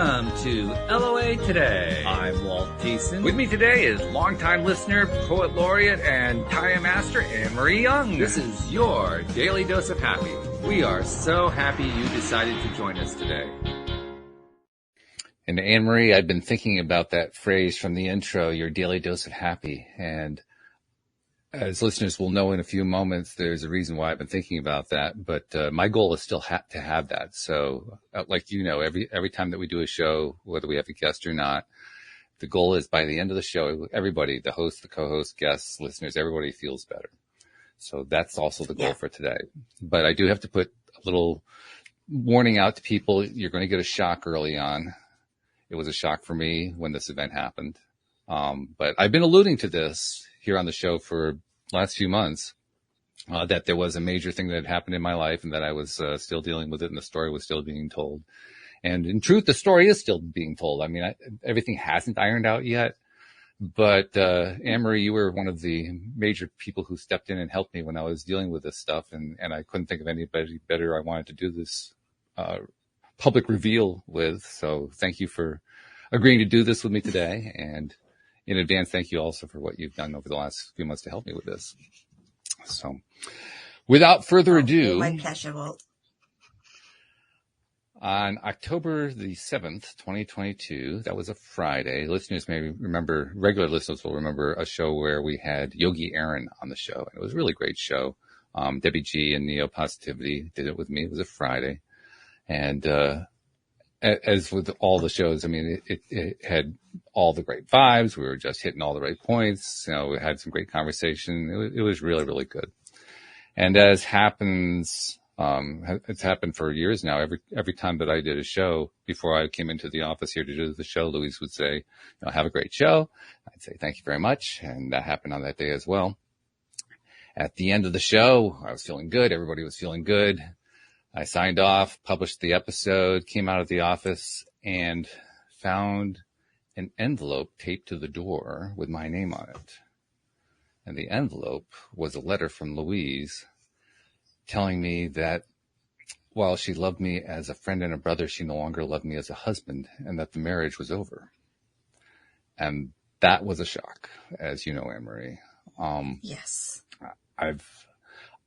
Welcome to LOA Today. I'm Walt Thiessen. With me today is longtime listener, poet laureate, and tie master Anne-Marie Young. This is your Daily Dose of Happy. We are so happy you decided to join us today. And Anne-Marie, I've been thinking about that phrase from the intro, your daily dose of happy. And as listeners will know in a few moments, there's a reason why I've been thinking about that. But my goal is still to have that. So like you know, every time that we do a show, whether we have a guest or not, the goal is by the end of the show, everybody, the host, the co-host, guests, listeners, everybody feels better. So that's also the goal for today. But I do have to put a little warning out to people. You're going to get a shock early on. It was a shock for me when this event happened. But I've been alluding to this here on the show for the last few months, that there was a major thing that had happened in my life and that I was still dealing with it, and the story was still being told. And in truth, the story is still being told. I mean, everything hasn't ironed out yet. But Anne-Marie, you were one of the major people who stepped in and helped me when I was dealing with this stuff, and I couldn't think of anybody better I wanted to do this public reveal with. So thank you for agreeing to do this with me today. And in advance, thank you also for what you've done over the last few months to help me with this. So without further ado, my pleasure, Walt. On October the 7th, 2022, that was a Friday. Listeners may remember, regular listeners will remember a show where we had Yogi Aaron on the show. It was a really great show. Debbie G and Neo Positivity did it with me. It was a Friday. And as with all the shows, I mean, it had all the great vibes. We were just hitting all the right points. You know, we had some great conversation. It was really, really good. And as happens, it's happened for years now. Every time that I did a show, before I came into the office here to do the show, Louise would say, you know, have a great show. I'd say, thank you very much. And that happened on that day as well. At the end of the show, I was feeling good. Everybody was feeling good. I signed off, published the episode, came out of the office, and found an envelope taped to the door with my name on it. And the envelope was a letter from Louise telling me that while she loved me as a friend and a brother, she no longer loved me as a husband, and that the marriage was over. And that was a shock, as you know, Anne-Marie. Yes.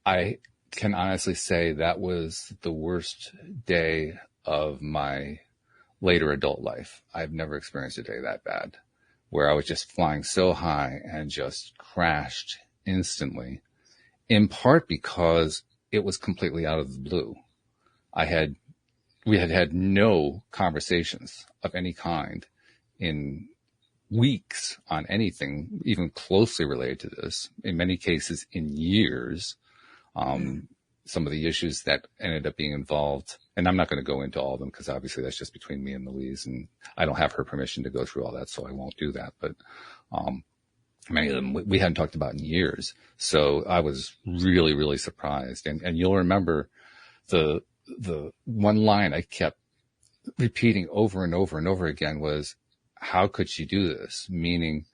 I can honestly say that was the worst day of my later adult life. I've never experienced a day that bad, where I was just flying so high and just crashed instantly, in part because it was completely out of the blue. We had no conversations of any kind in weeks on anything even closely related to this. In many cases, in years. Some of the issues that ended up being involved, and I'm not going to go into all of them because obviously that's just between me and Louise, and I don't have her permission to go through all that, so I won't do that. But many of them we hadn't talked about in years, so I was really, really surprised. And you'll remember the one line I kept repeating over and over and over again was, "How could she do this?" Meaning,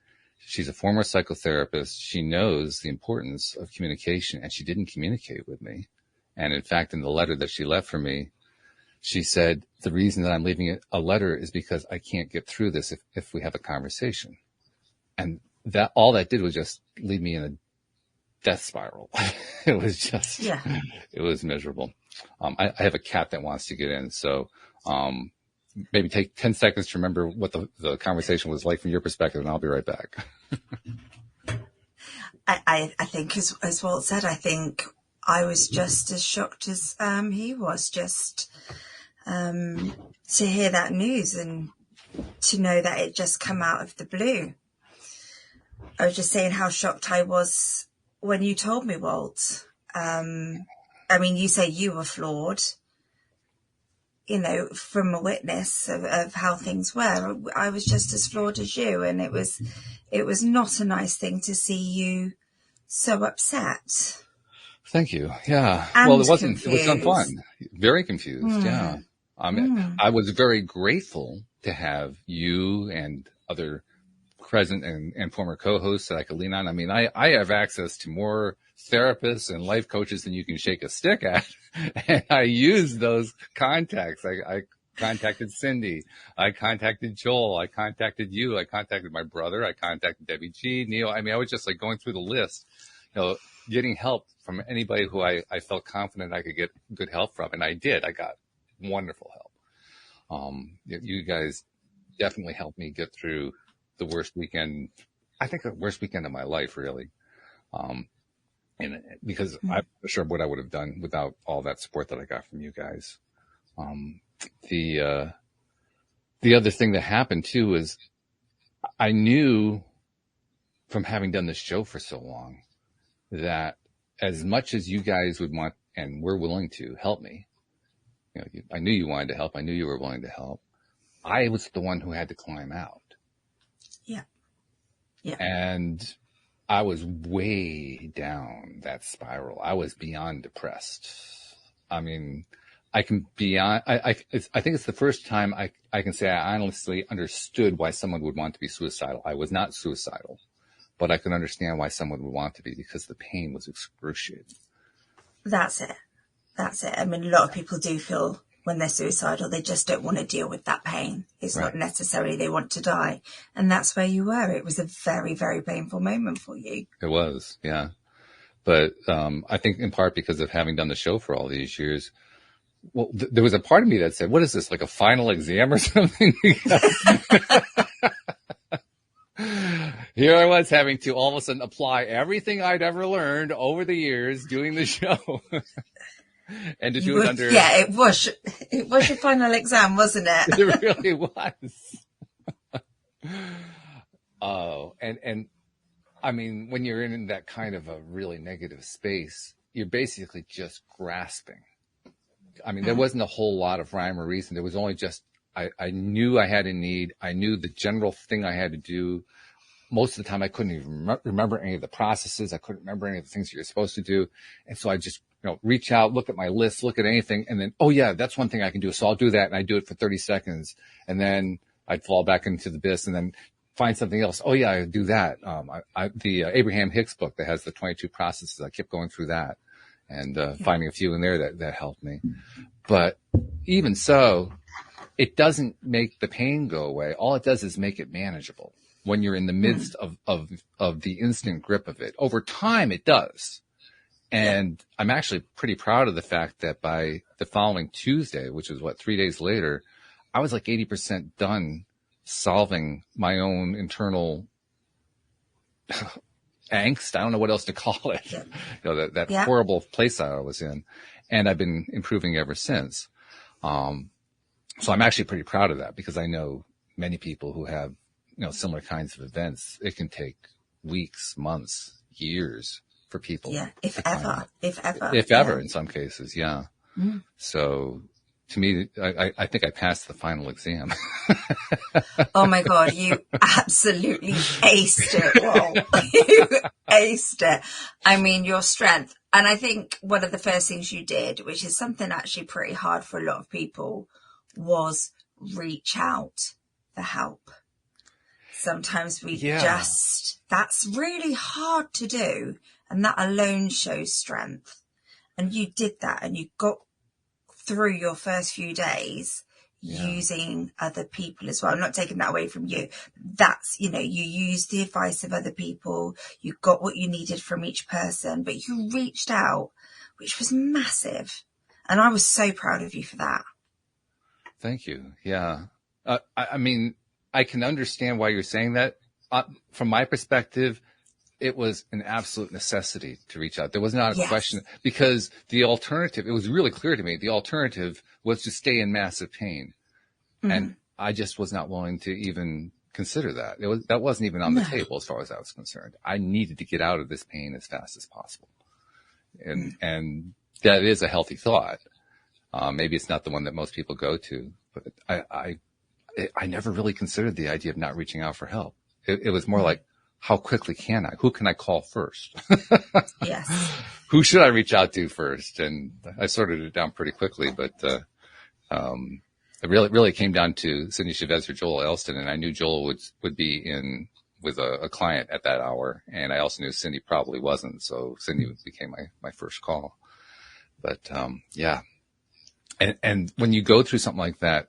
she's a former psychotherapist. She knows the importance of communication, and she didn't communicate with me. And in fact, in the letter that she left for me, she said, the reason that I'm leaving a letter is because I can't get through this if we have a conversation. And that all that did was just leave me in a death spiral. It was just, It was miserable. I have a cat that wants to get in. So, maybe take 10 seconds to remember what the conversation was like from your perspective, and I'll be right back. I think, as Walt said, I think I was just as shocked as he was, just to hear that news and to know that it just come out of the blue. I was just saying how shocked I was when you told me, Walt. I mean, you say you were floored, you know, from a witness of how things were. I was just as floored as you, and it was not a nice thing to see you so upset. Thank you. Yeah. And well, it wasn't. confused. It was fun. Very confused. Yeah. I was very grateful to have you and other present and former co-hosts that I could lean on. I mean, I have access to more therapists and life coaches than you can shake a stick at, and I use those contacts. contacted Cindy. I contacted Joel. I contacted you. I contacted my brother. I contacted Debbie G, Neil. I mean, I was just like going through the list, getting help from anybody who I felt confident I could get good help from. And I did. I got wonderful help. You guys definitely helped me get through the worst weekend. I think the worst weekend of my life, really. And because I'm not sure what I would have done without all that support that I got from you guys. The other thing that happened too is I knew from having done this show for so long that as much as you guys would want and were willing to help me, I knew you wanted to help. I knew you were willing to help. I was the one who had to climb out. Yeah. Yeah. And I was way down that spiral. I was beyond depressed. I mean, I think it's the first time I can say I honestly understood why someone would want to be suicidal. I was not suicidal, but I could understand why someone would want to be because the pain was excruciating. That's it. I mean, a lot of people do feel when they're suicidal, they just don't want to deal with that pain. It's not necessarily they want to die. And that's where you were. It was a very, very painful moment for you. It was, yeah. But I think in part because of having done the show for all these years, well, there was a part of me that said, what is this, like a final exam or something? Here I was having to all of a sudden apply everything I'd ever learned over the years doing the show. And to do it under... Yeah, it was your final exam, wasn't it? It really was. Oh, and I mean, when you're in that kind of a really negative space, you're basically just grasping. I mean, there wasn't a whole lot of rhyme or reason. There was only just, I knew I had a need. I knew the general thing I had to do. Most of the time, I couldn't even remember any of the processes. I couldn't remember any of the things that you're supposed to do. And so I just, reach out, look at my list, look at anything. And then, oh yeah, that's one thing I can do. So I'll do that. And I do it for 30 seconds. And then I'd fall back into the abyss and then find something else. Oh yeah, I do that. The Abraham Hicks book that has the 22 processes, I kept going through that and finding a few in there that helped me. But even so, it doesn't make the pain go away. All it does is make it manageable when you're in the midst of the instant grip of it. Over time, it does. And I'm actually pretty proud of the fact that by the following Tuesday, which was 3 days later, I was like 80% done solving my own internal angst. I don't know what else to call it. That horrible place I was in. And I've been improving ever since. So I'm actually pretty proud of that because I know many people who have, similar kinds of events. It can take weeks, months, years for people. Yeah, if ever. If ever, in some cases, yeah. So to me, I think I passed the final exam. Oh my God, you absolutely aced it, Walt. You aced it. I mean, your strength. And I think one of the first things you did, which is something actually pretty hard for a lot of people, was reach out for help. Sometimes that's really hard to do. And that alone shows strength. And you did that and you got through your first few days using other people as well. I'm not taking that away from you. That's, you used the advice of other people. You got what you needed from each person, but you reached out, which was massive. And I was so proud of you for that. Thank you. Yeah. I mean, I can understand why you're saying that. From my perspective, it was an absolute necessity to reach out. There was not a question because the alternative, it was really clear to me, the alternative was to stay in massive pain. And I just was not willing to even consider that. That wasn't even on the table as far as I was concerned. I needed to get out of this pain as fast as possible. And that is a healthy thought. Maybe it's not the one that most people go to, but I never really considered the idea of not reaching out for help. It was more like, how quickly can I? Who can I call first? Yes. Who should I reach out to first? And I sorted it down pretty quickly, but it really came down to Cindy Chavez or Joel Elston, and I knew Joel would be in with a client at that hour, and I also knew Cindy probably wasn't, so Cindy became my first call. But And when you go through something like that,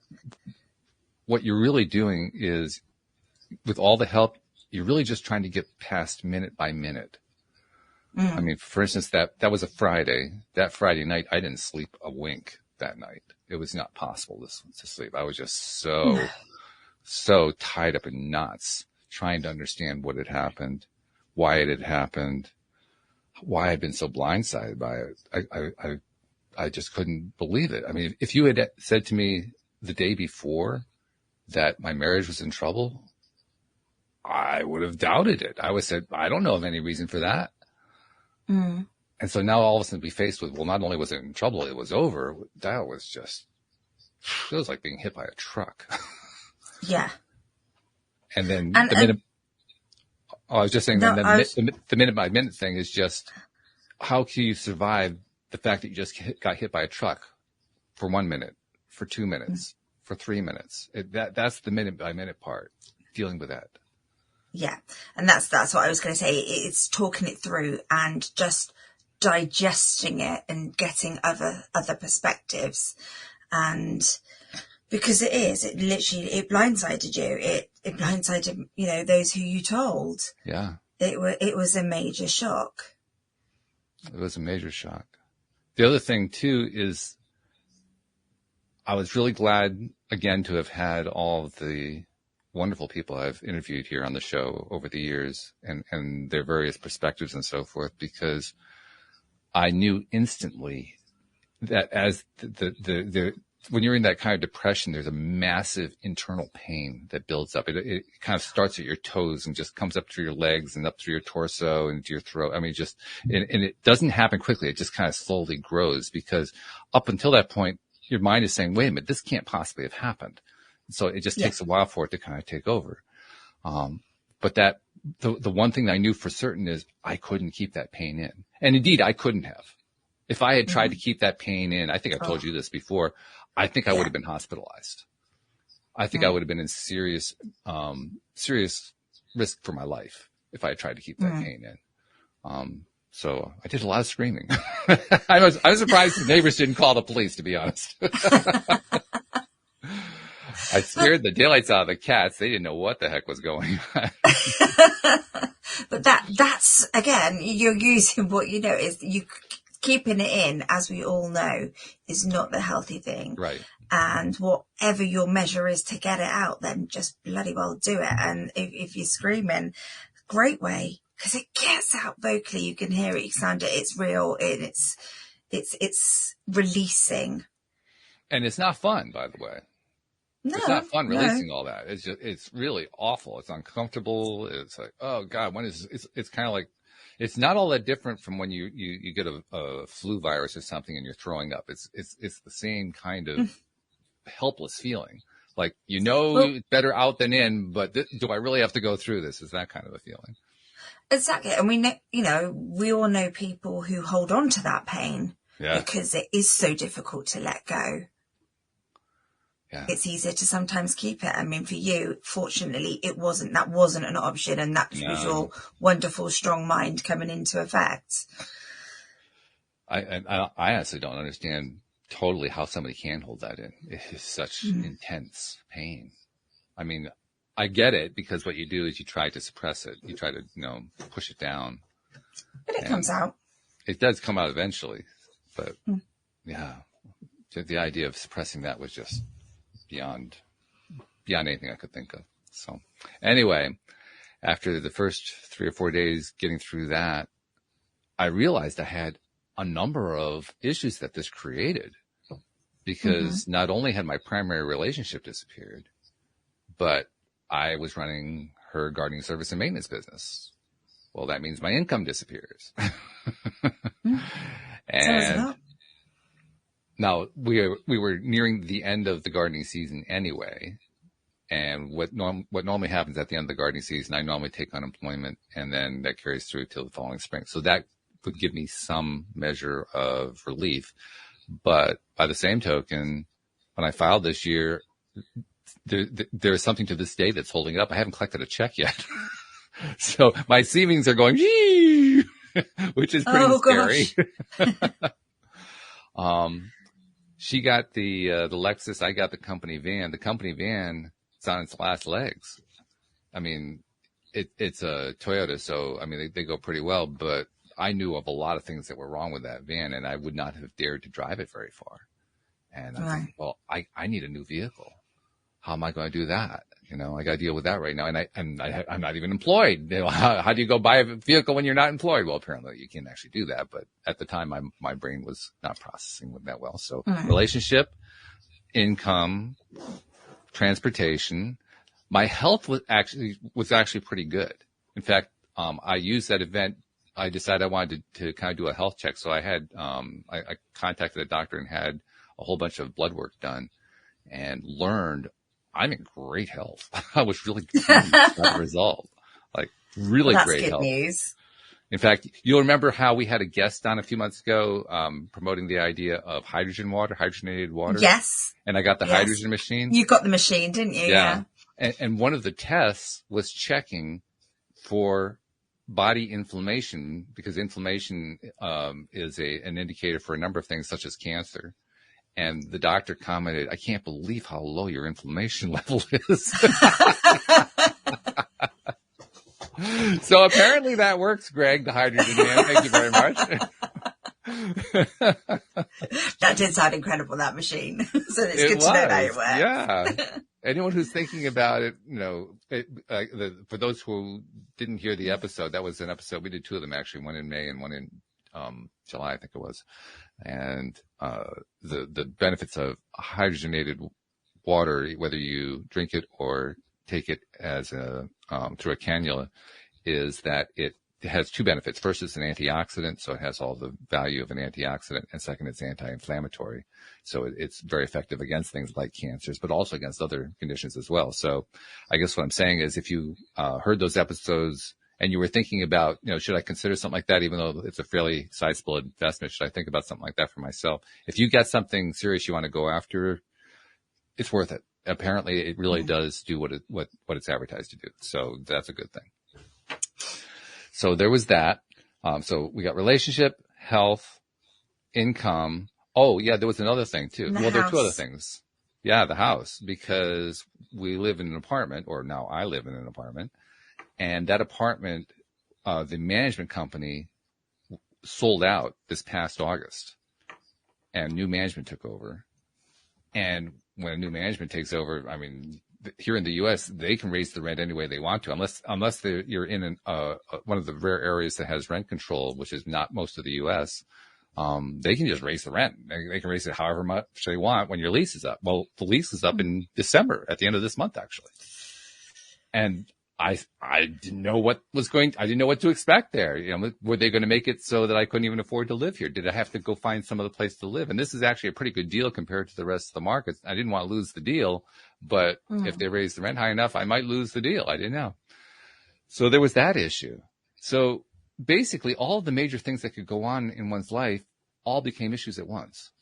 what you're really doing is, with all the help, you're really just trying to get past minute by minute. I mean, for instance, that was a Friday. That Friday night, I didn't sleep a wink that night. It was not possible to sleep. I was just so tied up in knots trying to understand what had happened, why it had happened, why I'd been so blindsided by it. I just couldn't believe it. I mean, if you had said to me the day before that my marriage was in trouble, I would have doubted it. I would have said, I don't know of any reason for that. And so now all of a sudden be faced with, well, not only was it in trouble, it was over. That was just, it was like being hit by a truck. Yeah. And then minute, I was just saying, the minute by minute thing is just, how can you survive the fact that you just got hit by a truck for 1 minute, for 2 minutes, for 3 minutes? That's the minute by minute part, dealing with that. Yeah. And that's what I was going to say. It's talking it through and just digesting it and getting other perspectives. And because it literally, it blindsided you. It blindsided, those who you told. Yeah. It was a major shock. It was a major shock. The other thing too is I was really glad again to have had all of the wonderful people I've interviewed here on the show over the years and their various perspectives and so forth, because I knew instantly that as when you're in that kind of depression, there's a massive internal pain that builds up. It kind of starts at your toes and just comes up through your legs and up through your torso and to your throat. I mean, and it doesn't happen quickly. It just kind of slowly grows, because up until that point, your mind is saying, wait a minute, this can't possibly have happened. So it just takes a while for it to kind of take over. But the one thing I knew for certain is I couldn't keep that pain in. And indeed, I couldn't have. If I had tried to keep that pain in, I think I told you this before, I think I would have been hospitalized. I think I would have been in serious risk for my life if I had tried to keep that pain in. So I did a lot of screaming. I was surprised the neighbors didn't call the police, to be honest. I scared the daylights out of the cats. They didn't know what the heck was going on. But that's again, you're using what you know is you keeping it in, as we all know, is not the healthy thing. Right. And whatever your measure is to get it out, then just bloody well do it. And if you're screaming, great way, because it gets out vocally. You can hear it, you sound it. It's real. It's releasing. And it's not fun, by the way. No, it's not fun releasing all that. It's really awful. It's uncomfortable. It's like, oh God, it's kind of like, it's not all that different from when you get a flu virus or something and you're throwing up. It's the same kind of helpless feeling. Like, it's better out than in, but do I really have to go through this? Is that kind of a feeling. Exactly. And we know, we all know people who hold on to that pain because it is so difficult to let go. Yeah. It's easier to sometimes keep it. I mean, for you, fortunately, that wasn't an option, and that was your wonderful, strong mind coming into effect. I honestly don't understand totally how somebody can hold that in. It is such intense pain. I mean, I get it, because what you do is you try to suppress it. You try to, push it down. But it comes out. It does come out eventually. But the idea of suppressing that was just beyond anything I could think of. So anyway, after the first 3 or 4 days getting through that, I realized I had a number of issues that this created, because not only had my primary relationship disappeared, but I was running her gardening service and maintenance business. Well, that means my income disappears. And now we were nearing the end of the gardening season anyway. And what normally happens at the end of the gardening season, I normally take unemployment, and then that carries through till the following spring. So that would give me some measure of relief. But by the same token, when I filed this year, there is something to this day that's holding it up. I haven't collected a check yet. So my savings are going, which is pretty scary. She got the Lexus. I got the company van. The company van is on its last legs. I mean, it's a Toyota, so I mean they go pretty well. But I knew of a lot of things that were wrong with that van, and I would not have dared to drive it very far. And I think, well, I need a new vehicle. How am I going to do that? You know, I got to deal with that right now. And I'm not even employed. You know, how do you go buy a vehicle when you're not employed? Well, apparently you can't actually do that. But at the time, my brain was not processing that well. So relationship, income, transportation. My health was actually pretty good. In fact, I used that event. I decided I wanted to kind of do a health check. So I had, I contacted a doctor and had a whole bunch of blood work done and learned I'm in great health. I was really pleased with that result. Like really great health. That's good news. In fact, you'll remember how we had a guest on a few months ago, promoting the idea of hydrogenated water. Yes. And I got the hydrogen machine. You got the machine, didn't you? Yeah. And one of the tests was checking for body inflammation, because inflammation, is an indicator for a number of things such as cancer. And the doctor commented, I can't believe how low your inflammation level is. So apparently that works, Greg, the hydrogen man. Thank you very much. That did sound incredible, that machine. So it's good to know that it works. Yeah. Anyone who's thinking about it, you know, for those who didn't hear the episode, that was an episode. We did two of them, actually, one in May and one in July, I think it was. And the benefits of hydrogenated water, whether you drink it or take it as through a cannula, is that it has two benefits. First, it's an antioxidant, so it has all the value of an antioxidant. And second, it's anti-inflammatory. So it's very effective against things like cancers, but also against other conditions as well. So I guess what I'm saying is if you heard those episodes and you were thinking about, you know, should I consider something like that, even though it's a fairly sizable investment? Should I think about something like that for myself? If you got something serious you want to go after, it's worth it. Apparently, it really does do what it's advertised to do. So that's a good thing. So there was that. So we got relationship, health, income. Oh, yeah, there was another thing too. Well, there are two other things. Yeah, the house, because we live in an apartment, or now I live in an apartment. And that apartment, the management company sold out this past August, and new management took over. And when a new management takes over, I mean, here in the U.S., they can raise the rent any way they want to, unless you're in one of the rare areas that has rent control, which is not most of the U.S. They can just raise the rent. They can raise it however much they want when your lease is up. Well, the lease is up in December, at the end of this month, actually. And I didn't know what I didn't know what to expect there. You know, were they going to make it so that I couldn't even afford to live here? Did I have to go find some other place to live? And this is actually a pretty good deal compared to the rest of the market. I didn't want to lose the deal, but if they raised the rent high enough, I might lose the deal. I didn't know. So there was that issue. So basically all the major things that could go on in one's life all became issues at once.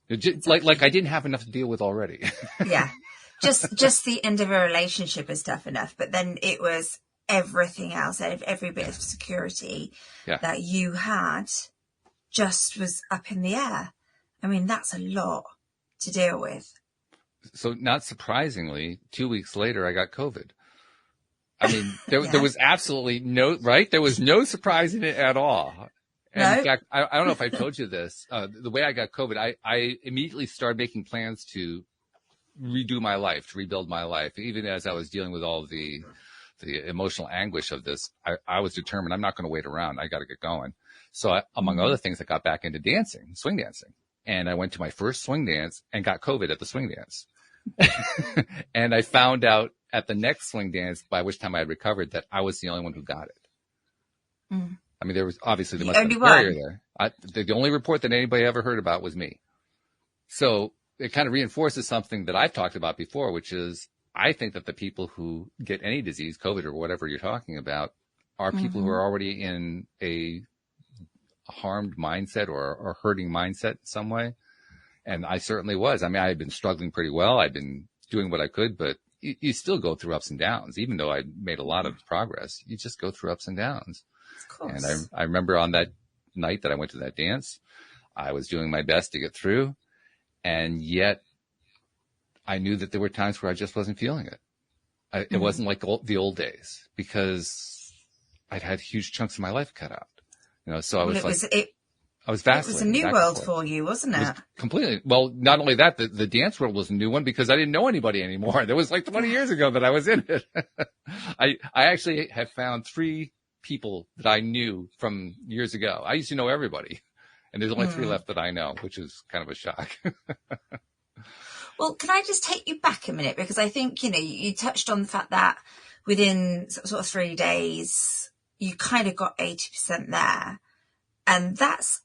Like I didn't have enough to deal with already. Yeah. Just the end of a relationship is tough enough, but then it was everything else, every bit of security that you had just was up in the air. I mean, that's a lot to deal with. So not surprisingly, 2 weeks later, I got COVID. I mean, there was absolutely there was no surprise in it at all. And in fact, I don't know if I told you this, the way I got COVID, I immediately started making plans to redo my life, to rebuild my life. Even as I was dealing with all the emotional anguish of this, I was determined I'm not going to wait around. I got to get going. So among other things, I got back into dancing, swing dancing. And I went to my first swing dance and got COVID at the swing dance. And I found out at the next swing dance, by which time I had recovered, that I was the only one who got it. I mean, there must have been a barrier there. The only report that anybody ever heard about was me. So it kind of reinforces something that I've talked about before, which is I think that the people who get any disease, COVID or whatever you're talking about, are people who are already in a harmed mindset or a hurting mindset in some way. And I certainly was. I mean, I had been struggling pretty well. I'd been doing what I could, but you still go through ups and downs. Even though I made a lot of progress, you just go through ups and downs. Of course. And I remember on that night that I went to that dance, I was doing my best to get through. And yet I knew that there were times where I just wasn't feeling it. It wasn't like the old days, because I'd had huge chunks of my life cut out. So I was I was vacillating. It was a new world for you, wasn't it? It was completely. Well, not only that, the dance world was a new one because I didn't know anybody anymore. That was like 20 years ago that I was in it. I actually have found 3 people that I knew from years ago. I used to know everybody, and there's only 3 left that I know, which is kind of a shock. Well, can I just take you back a minute? Because I think, you touched on the fact that within sort of 3 days, you kind of got 80% there. And that's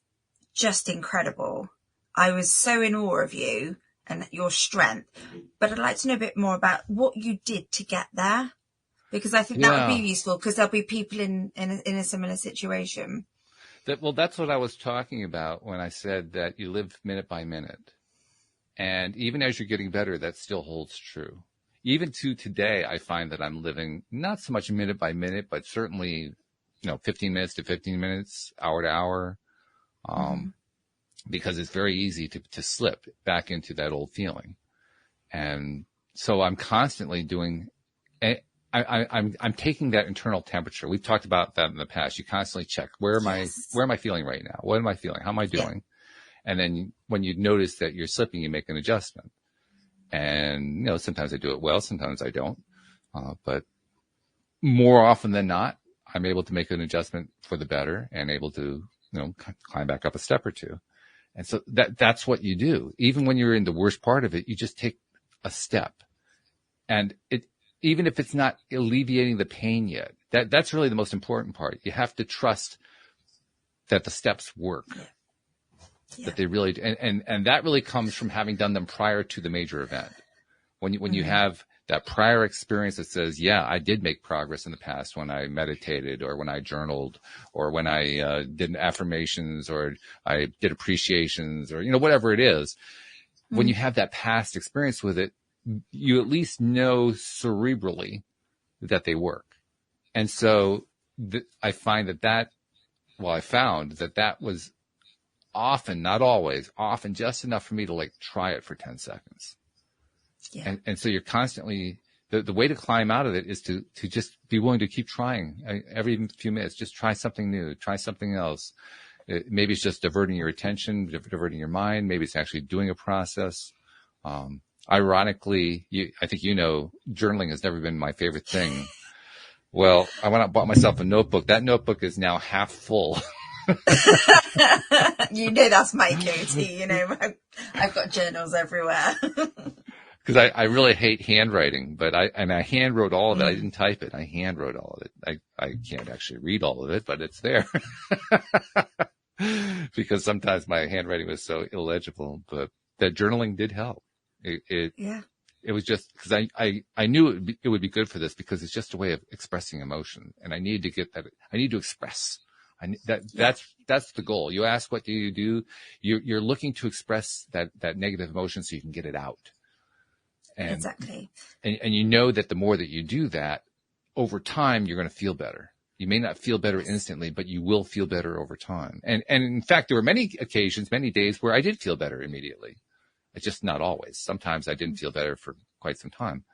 just incredible. I was so in awe of you and your strength. But I'd like to know a bit more about what you did to get there. Because I think that would be useful, because there'll be people in a similar situation. That's what I was talking about when I said that you live minute by minute. And even as you're getting better, that still holds true. Even to today, I find that I'm living not so much minute by minute, but certainly, 15 minutes to 15 minutes, hour to hour, because it's very easy to slip back into that old feeling. And so I'm constantly doing, I'm taking that internal temperature. We've talked about that in the past. You constantly check, where am I feeling right now? What am I feeling? How am I doing? And then when you notice that you're slipping, you make an adjustment. And, sometimes I do it well, sometimes I don't. But more often than not, I'm able to make an adjustment for the better and able to, climb back up a step or two. And so that's what you do. Even when you're in the worst part of it, you just take a step. And even if it's not alleviating the pain yet, that's really the most important part. You have to trust that the steps work. Yeah. That they really, and that really comes from having done them prior to the major event. When you have that prior experience that says, yeah, I did make progress in the past when I meditated or when I journaled or when I did affirmations or I did appreciations or, whatever it is. When you have that past experience with it, you at least know cerebrally that they work. And so I found that was often, not always, often just enough for me to try it for 10 seconds. Yeah. And so you're constantly, the way to climb out of it is to just be willing to keep trying every few minutes. Just try something new, try something else. Maybe it's just diverting your attention, diverting your mind. Maybe it's actually doing a process. Ironically, I think journaling has never been my favorite thing. Well, I went out and bought myself a notebook. That notebook is now half full. That's my go-to. I've got journals everywhere. Because I really hate handwriting, but I hand wrote all of it. I didn't type it. I hand wrote all of it. I can't actually read all of it, but it's there. Because sometimes my handwriting was so illegible, but that journaling did help. It was just because I knew it would be good for this, because it's just a way of expressing emotion, and I need to get that. I need to express. That's the goal. You ask, what do you do? You're looking to express that negative emotion so you can get it out. And, exactly. And you know that the more that you do that, over time, you're going to feel better. You may not feel better instantly, but you will feel better over time. And in fact, there were many occasions, many days where I did feel better immediately. It's just not always. Sometimes I didn't feel better for quite some time,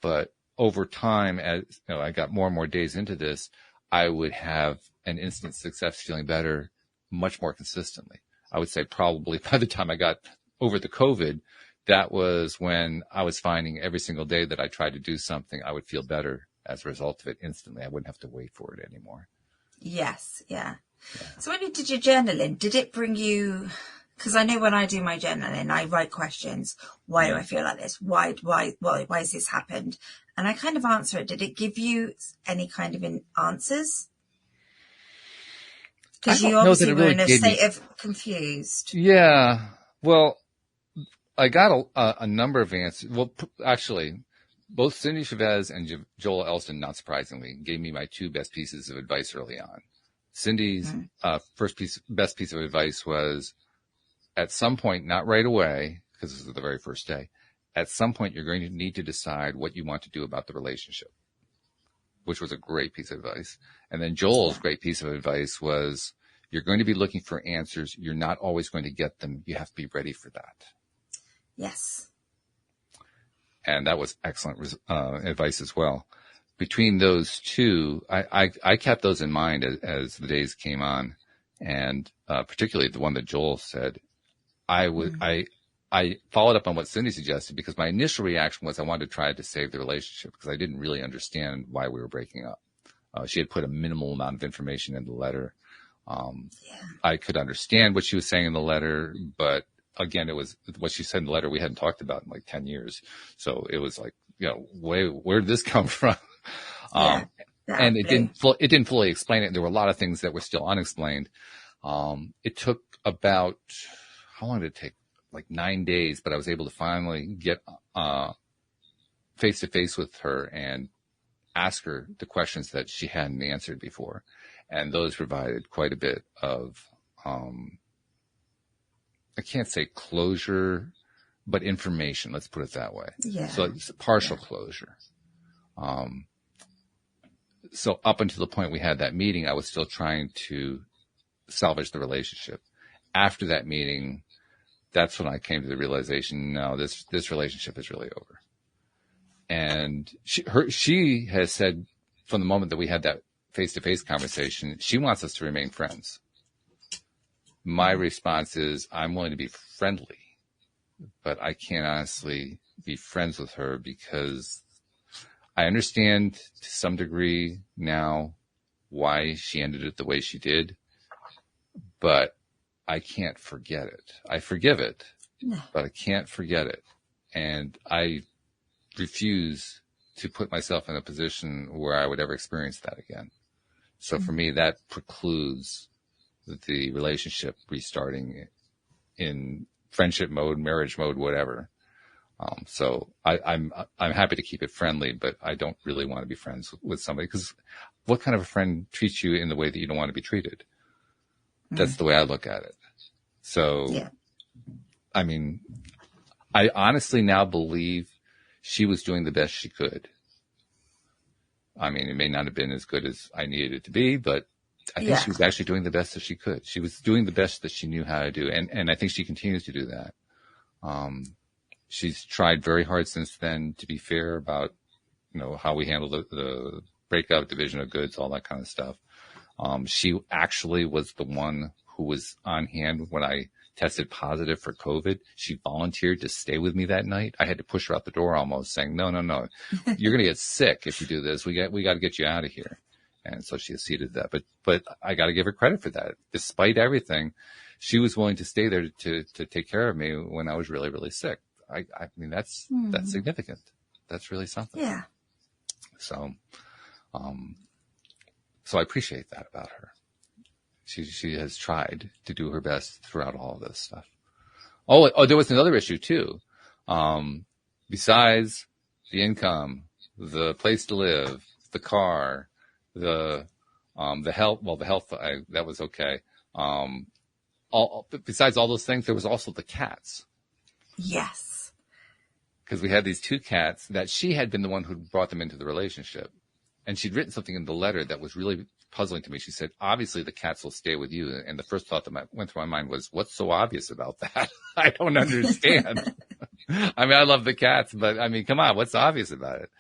but over time, as I got more and more days into this, I would have an instant success feeling better much more consistently. I would say probably by the time I got over the COVID, that was when I was finding every single day that I tried to do something, I would feel better as a result of it instantly. I wouldn't have to wait for it anymore. Yes. Yeah. So when you did your journaling, did it bring you, because I know when I do my journaling, I write questions. Why do I feel like this? Why has this happened? And I kind of answer it. Did it give you any kind of answers? Because you obviously were in a state of confused. Yeah. Well, I got a number of answers. Well, actually, both Cindy Chavez and Joel Elston, not surprisingly, gave me my 2 best pieces of advice early on. Cindy's best piece of advice was, at some point, not right away, because this is the very first day, at some point you're going to need to decide what you want to do about the relationship, which was a great piece of advice. And then Joel's great piece of advice was, you're going to be looking for answers. You're not always going to get them. You have to be ready for that. Yes. And that was excellent advice as well. Between those two, I kept those in mind as the days came on, and particularly the one that Joel said. I followed up on what Cindy suggested because my initial reaction was I wanted to try to save the relationship because I didn't really understand why we were breaking up. She had put a minimal amount of information in the letter. I could understand what she was saying in the letter, but again, it was what she said in the letter we hadn't talked about in like 10 years. So it was like, where did this come from? And it didn't fully explain it. There were a lot of things that were still unexplained. It took about, how long did it take? Like 9 days, but I was able to finally get face to face with her and ask her the questions that she hadn't answered before. And those provided quite a bit of, I can't say closure, but information. Let's put it that way. Yeah. So it's partial closure. So up until the point we had that meeting, I was still trying to salvage the relationship. After that meeting, that's when I came to the realization, no, this relationship is really over. And she has said from the moment that we had that face-to-face conversation, she wants us to remain friends. My response is, I'm willing to be friendly, but I can't honestly be friends with her because I understand to some degree now why she ended it the way she did, but I can't forget it. I forgive it, but I can't forget it. And I refuse to put myself in a position where I would ever experience that again. So for me, that precludes the relationship restarting in friendship mode, marriage mode, whatever. So I'm happy to keep it friendly, but I don't really want to be friends with somebody because what kind of a friend treats you in the way that you don't want to be treated? That's the way I look at it. So, I mean, I honestly now believe she was doing the best she could. I mean, it may not have been as good as I needed it to be, but I think she was actually doing the best that she could. She was doing the best that she knew how to do. And I think she continues to do that. She's tried very hard since then to be fair about, how we handle the breakup, division of goods, all that kind of stuff. She actually was the one who was on hand when I tested positive for COVID. She volunteered to stay with me that night. I had to push her out the door almost saying, no, you're going to get sick if you do this. We got to get you out of here. And so she acceded to that. But I got to give her credit for that. Despite everything, she was willing to stay there to take care of me when I was really, really sick. I mean, that's significant. That's really something. Yeah. So I appreciate that about her. She has tried to do her best throughout all of this stuff. Oh, there was another issue too. Besides the income, the place to live, the car, the health, that was okay. Besides all those things, there was also the cats. Yes. Because we had these two cats that she had been the one who brought them into the relationship. And she'd written something in the letter that was really puzzling to me. She said, obviously the cats will stay with you. And the first thought that went through my mind was, what's so obvious about that? I don't understand. I mean, I love the cats, but I mean, come on, what's obvious about it?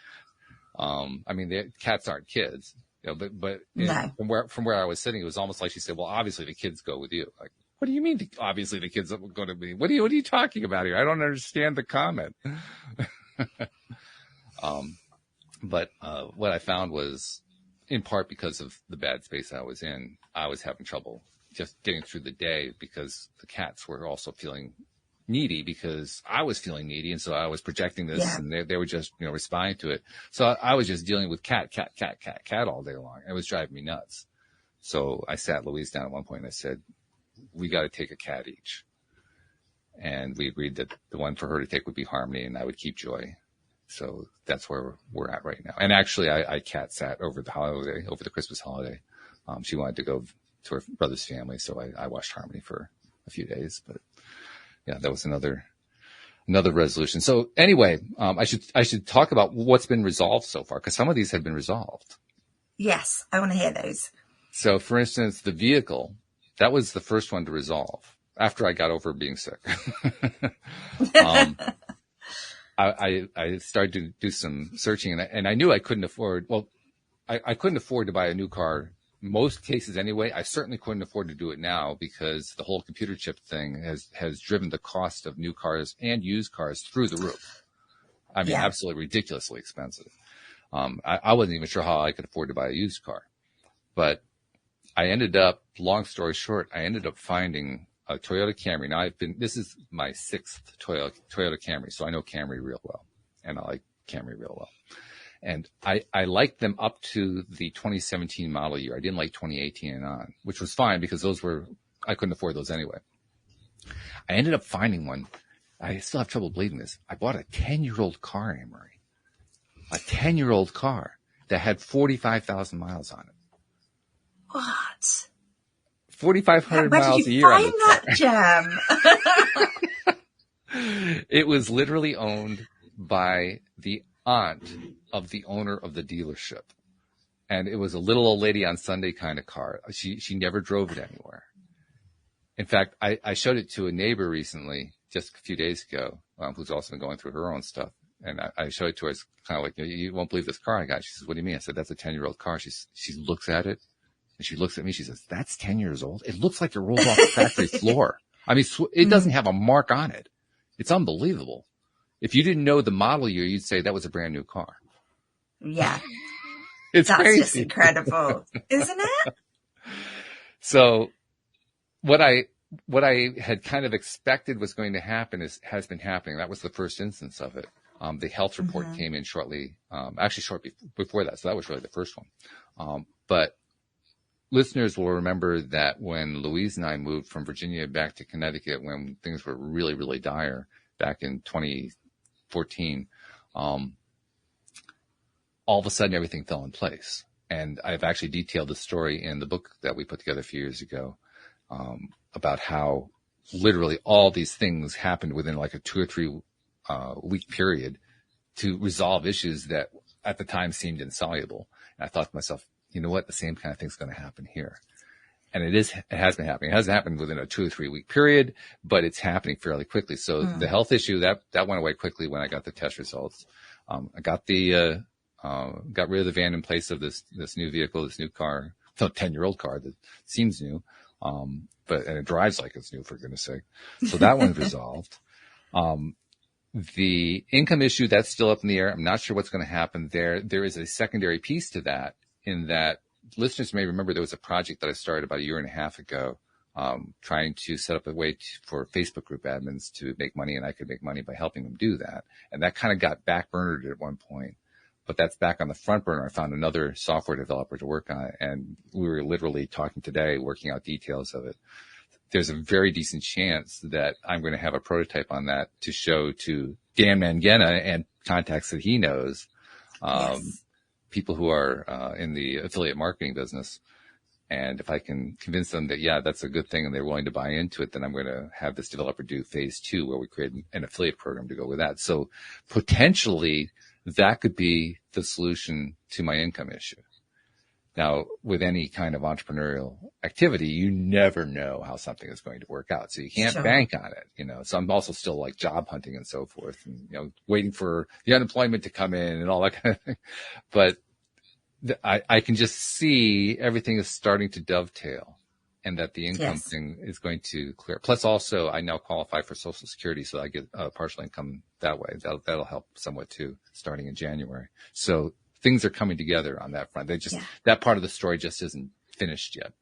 I mean, the cats aren't kids, but no. From where I was sitting, it was almost like she said, well, obviously the kids go with you. Like, what do you mean? Obviously the kids are going to be, what are you talking about here? I don't understand the comment. But what I found was, in part because of the bad space I was in, I was having trouble just getting through the day because the cats were also feeling needy because I was feeling needy. And so I was projecting this and they were just, responding to it. So I was just dealing with cat all day long. It was driving me nuts. So I sat Louise down at one point and I said, we got to take a cat each. And we agreed that the one for her to take would be Harmony and I would keep Joy. So that's where we're at right now. And actually, I cat sat over the Christmas holiday. She wanted to go to her brother's family, so I watched Harmony for a few days. But yeah, that was another resolution. So anyway, I should talk about what's been resolved so far, because some of these have been resolved. Yes, I want to hear those. So, for instance, the vehicle, that was the first one to resolve. after I got over being sick. I started to do some searching, and I knew I couldn't afford. Well, I couldn't afford to buy a new car. Most cases anyway. I certainly couldn't afford to do it now because the whole computer chip thing has driven the cost of new cars and used cars through the roof. I mean, absolutely ridiculously expensive. I wasn't even sure how I could afford to buy a used car, but I ended up, long story short, I ended up finding a Toyota Camry. Now this is my 6th Toyota Camry, so I know Camry real well, and I like Camry real well. And I liked them up to the 2017 model year. I didn't like 2018 and on, which was fine because I couldn't afford those anyway. I ended up finding one. I still have trouble believing this. I bought a 10-year-old car, Anne-Marie. A 10-year-old car that had 45,000 miles on it. What? 4,500 miles a year. Where did you find that gem? It was literally owned by the aunt of the owner of the dealership. And it was a little old lady on Sunday kind of car. She never drove it anywhere. In fact, I showed it to a neighbor recently, just a few days ago, who's also been going through her own stuff. And I showed it to her. It's kind of like, you won't believe this car I got. She says, what do you mean? I said, that's a 10-year-old car. She looks at it and she looks at me. She says, that's 10 years old. It looks like it rolled off the factory floor. I mean, it doesn't have a mark on it. It's unbelievable. If you didn't know the model year, you'd say that was a brand new car. Yeah. That's crazy. Just incredible, isn't it? So what I had kind of expected was going to happen has been happening. That was the first instance of it. The health report came in shortly before that. So that was really the first one. But listeners will remember that when Louise and I moved from Virginia back to Connecticut, when things were really, really dire back in 2014, all of a sudden everything fell in place. And I've actually detailed the story in the book that we put together a few years ago, about how literally all these things happened within like a 2 or 3 week period to resolve issues that at the time seemed insoluble. And I thought to myself, you know what? The same kind of thing's going to happen here. And it has been happening. It hasn't happened within a 2 or 3 week period, but it's happening fairly quickly. So the health issue that went away quickly when I got the test results. I got got rid of the van in place of this new vehicle, this new car, 10-year-old car that seems new. And it drives like it's new, for goodness sake. So that one's resolved. The income issue, that's still up in the air. I'm not sure what's going to happen there. There is a secondary piece to that, in that listeners may remember there was a project that I started about 1.5 years ago, trying to set up a way for Facebook group admins to make money, and I could make money by helping them do that. And that kind of got backburnered at one point, but that's back on the front burner. I found another software developer to work on it, and we were literally talking today, working out details of it. There's a very decent chance that I'm going to have a prototype on that to show to Dan Mangena and contacts that he knows, people who are in the affiliate marketing business. And if I can convince them that, yeah, that's a good thing and they're willing to buy into it, then I'm going to have this developer do phase 2 where we create an affiliate program to go with that. So potentially that could be the solution to my income issue. Now, with any kind of entrepreneurial activity, you never know how something is going to work out. So you can't bank on it, So I'm also still like job hunting and so forth, and, waiting for the unemployment to come in and all that kind of thing. But I can just see everything is starting to dovetail, and that the income thing is going to clear. Plus also I now qualify for Social Security, so I get partial income that way. That'll help somewhat too, starting in January. So things are coming together on that front. That part of the story just isn't finished yet.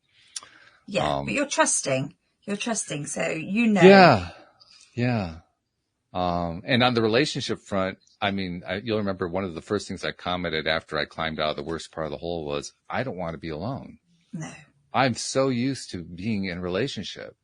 Yeah, but you're trusting. So Yeah. And on the relationship front, I mean, you'll remember one of the first things I commented after I climbed out of the worst part of the hole was, I don't want to be alone. No. I'm so used to being in a relationship.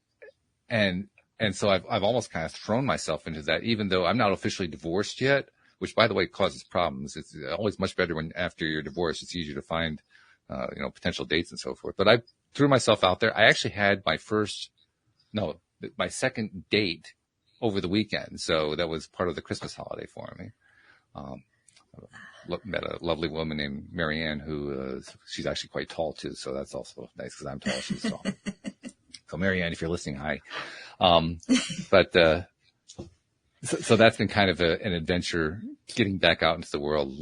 And so I've almost kind of thrown myself into that, even though I'm not officially divorced yet, which, by the way, causes problems. It's always much better when after you're divorced, it's easier to find, potential dates and so forth. But I threw myself out there. I actually had my second date over the weekend. So that was part of the Christmas holiday for me. Met a lovely woman named Marianne who, she's actually quite tall too. So that's also nice because I'm tall. She's tall. So Marianne, if you're listening, hi. But so that's been kind of an adventure, getting back out into the world,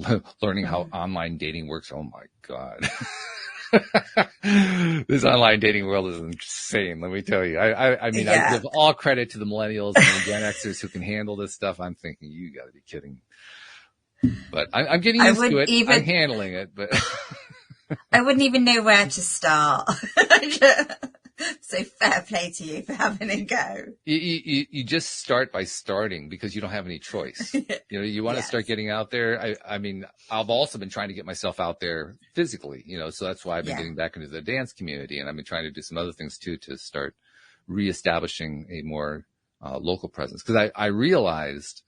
learning how online dating works. Oh my God. This online dating world is insane. Let me tell you. I mean, I give all credit to the millennials and the Gen Xers who can handle this stuff. I'm thinking, you got to be kidding. But I'm getting used to it. I'm handling it, but I wouldn't even know where to start. So fair play to you for having a go. You just start by starting, because you don't have any choice. You want to start getting out there. I mean, I've also been trying to get myself out there physically, so that's why I've been getting back into the dance community, and I've been trying to do some other things too, to start reestablishing a more local presence. Because I realized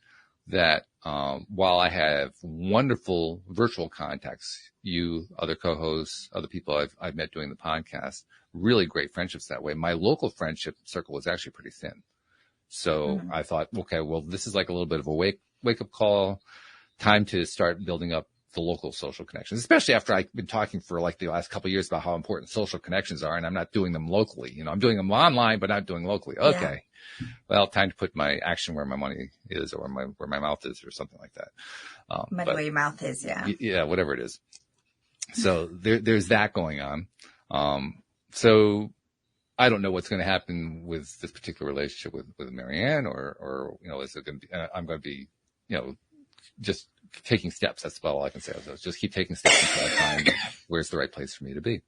that while I have wonderful virtual contacts, you, other co-hosts, other people I've met doing the podcast, really great friendships that way, my local friendship circle was actually pretty thin. So I thought, okay, well, this is like a little bit of a wake up call, time to start building up the local social connections, especially after I've been talking for like the last couple of years about how important social connections are, and I'm not doing them locally. I'm doing them online, but not doing locally. Okay. Yeah. Well, time to put my action where my money is, or where my mouth is, or something like that. Money where your mouth is. Yeah. Yeah. Whatever it is. So there's that going on. So I don't know what's going to happen with this particular relationship with Marianne, or is it going to be, I'm going to be, just taking steps. That's about all I can say. So just keep taking steps until I find where's the right place for me to be.